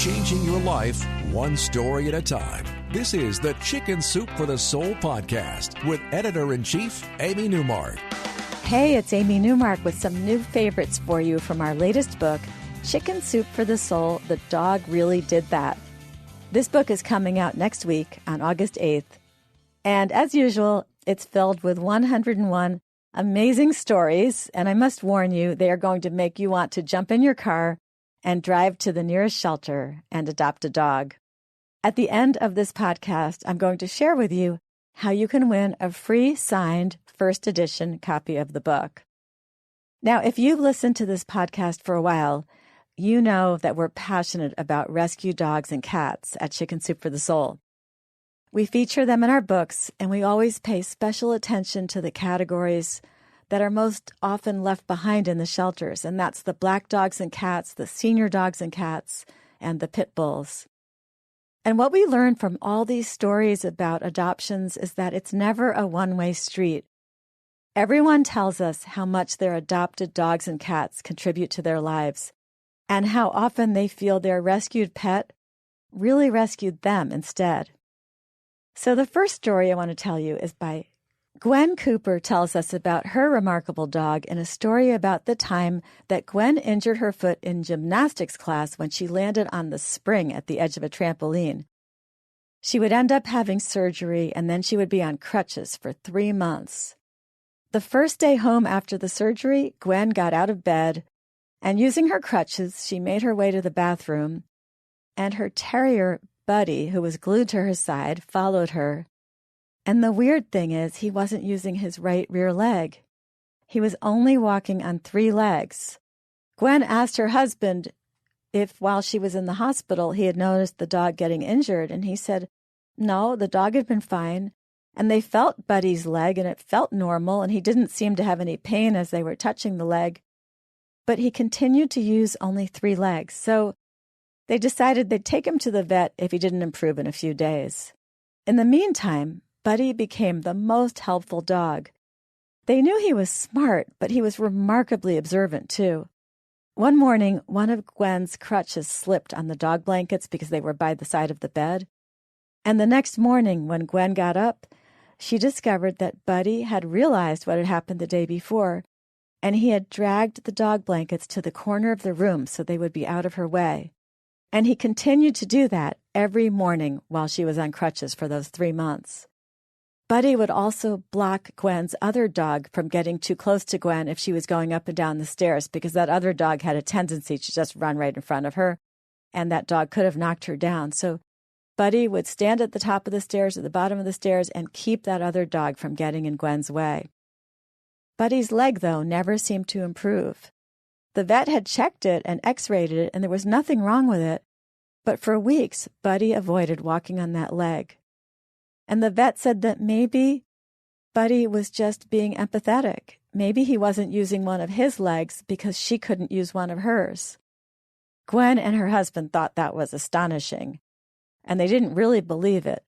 changing your life one story at a time. This is the Chicken Soup for the Soul podcast with Editor-in-Chief Amy Newmark. Hey, it's Amy Newmark with some new favorites for you from our latest book, Chicken Soup for the Soul, The Dog Really Did That. This book is coming out next week on August 8th. And as usual, it's filled with 101 amazing stories. And I must warn you, they are going to make you want to jump in your car and drive to the nearest shelter and adopt a dog. At the end of this podcast, I'm going to share with you how you can win a free signed first edition copy of the book. Now, if you've listened to this podcast for a while, you know that we're passionate about rescue dogs and cats at Chicken Soup for the Soul. We feature them in our books, and we always pay special attention to the categories that are most often left behind in the shelters, and that's the black dogs and cats, the senior dogs and cats, and the pit bulls. And what we learn from all these stories about adoptions is that it's never a one-way street. Everyone tells us how much their adopted dogs and cats contribute to their lives, and how often they feel their rescued pet really rescued them instead. So the first story I want to tell you is by Gwen Cooper. Tells us about her remarkable dog in a story about the time that Gwen injured her foot in gymnastics class when she landed on the spring at the edge of a trampoline. She would end up having surgery, and then she would be on crutches for 3 months. The first day home after the surgery, Gwen got out of bed, and using her crutches, she made her way to the bathroom, and her terrier, Buddy, who was glued to her side, followed her. And the weird thing is, he wasn't using his right rear leg. He was only walking on 3 legs. Gwen asked her husband if, while she was in the hospital, he had noticed the dog getting injured, and he said, no, the dog had been fine. And they felt Buddy's leg, and it felt normal, and he didn't seem to have any pain as they were touching the leg. But he continued to use only 3 legs, so they decided they'd take him to the vet if he didn't improve in a few days. In the meantime, Buddy became the most helpful dog. They knew he was smart, but he was remarkably observant, too. One morning, one of Gwen's crutches slipped on the dog blankets because they were by the side of the bed. And the next morning, when Gwen got up, she discovered that Buddy had realized what had happened the day before, and he had dragged the dog blankets to the corner of the room so they would be out of her way. And he continued to do that every morning while she was on crutches for those 3 months. Buddy would also block Gwen's other dog from getting too close to Gwen if she was going up and down the stairs, because that other dog had a tendency to just run right in front of her, and that dog could have knocked her down. So Buddy would stand at the top of the stairs, at the bottom of the stairs, and keep that other dog from getting in Gwen's way. Buddy's leg, though, never seemed to improve. The vet had checked it and x-rayed it, and there was nothing wrong with it. But for weeks, Buddy avoided walking on that leg. And the vet said that maybe Buddy was just being empathetic. Maybe he wasn't using one of his legs because she couldn't use one of hers. Gwen and her husband thought that was astonishing, and they didn't really believe it.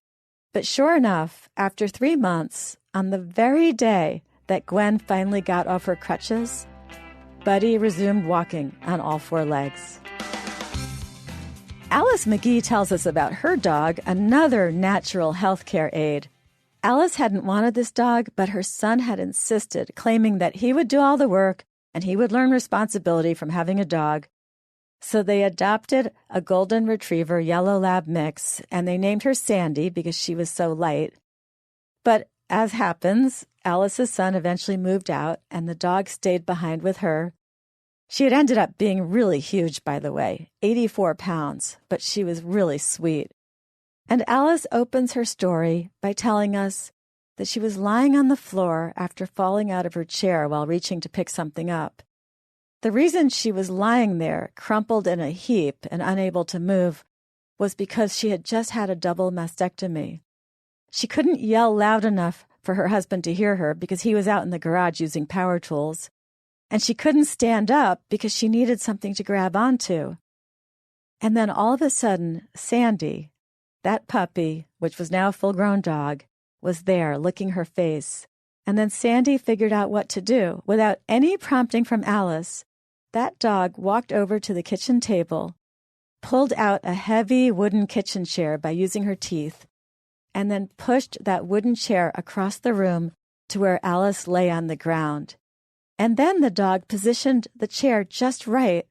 But sure enough, after 3 months, on the very day that Gwen finally got off her crutches, Buddy resumed walking on all 4 legs. Alice McGee tells us about her dog, another natural healthcare aid. Alice hadn't wanted this dog, but her son had insisted, claiming that he would do all the work and he would learn responsibility from having a dog. So they adopted a golden retriever yellow lab mix, and they named her Sandy because she was so light. But as happens, Alice's son eventually moved out, and the dog stayed behind with her. She had ended up being really huge, by the way, 84 pounds, but she was really sweet. And Alice opens her story by telling us that she was lying on the floor after falling out of her chair while reaching to pick something up. The reason she was lying there, crumpled in a heap and unable to move, was because she had just had a double mastectomy. She couldn't yell loud enough for her husband to hear her because he was out in the garage using power tools. And she couldn't stand up because she needed something to grab onto. And then all of a sudden, Sandy, that puppy, which was now a full-grown dog, was there licking her face. And then Sandy figured out what to do. Without any prompting from Alice, that dog walked over to the kitchen table, pulled out a heavy wooden kitchen chair by using her teeth, and then pushed that wooden chair across the room to where Alice lay on the ground. And then the dog positioned the chair just right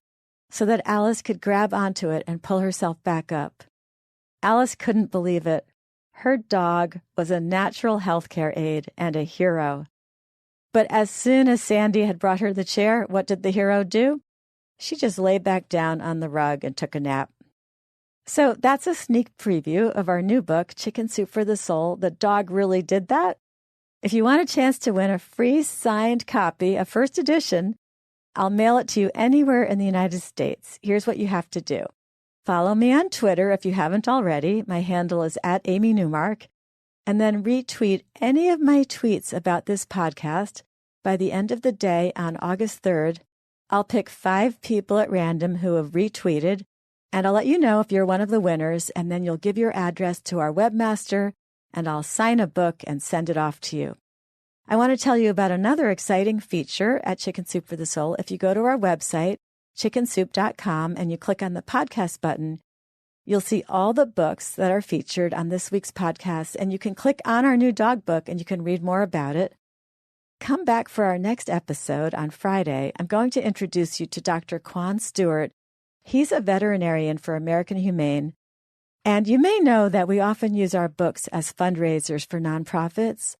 so that Alice could grab onto it and pull herself back up. Alice couldn't believe it. Her dog was a natural healthcare aide and a hero. But as soon as Sandy had brought her the chair, what did the hero do? She just lay back down on the rug and took a nap. So that's a sneak preview of our new book, Chicken Soup for the Soul, The Dog Really Did That. If you want a chance to win a free signed copy, a first edition, I'll mail it to you anywhere in the United States. Here's what you have to do. Follow me on Twitter if you haven't already. My handle is @AmyNewmark. And then retweet any of my tweets about this podcast. By the end of the day on August 3rd, I'll pick 5 people at random who have retweeted, and I'll let you know if you're one of the winners, and then you'll give your address to our webmaster, and I'll sign a book and send it off to you. I want to tell you about another exciting feature at Chicken Soup for the Soul. If you go to our website, chickensoup.com, and you click on the podcast button, you'll see all the books that are featured on this week's podcast, and you can click on our new dog book and you can read more about it. Come back for our next episode on Friday. I'm going to introduce you to Dr. Quan Stewart. He's a veterinarian for American Humane, and you may know that we often use our books as fundraisers for nonprofits.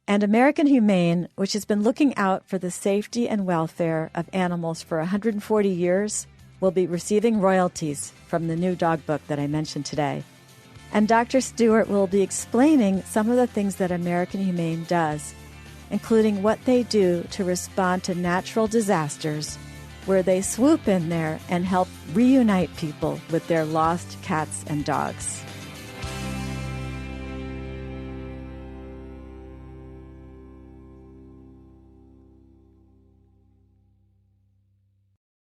And American Humane, which has been looking out for the safety and welfare of animals for 140 years, will be receiving royalties from the new dog book that I mentioned today. And Dr. Stewart will be explaining some of the things that American Humane does, including what they do to respond to natural disasters, where they swoop in there and help reunite people with their lost cats and dogs.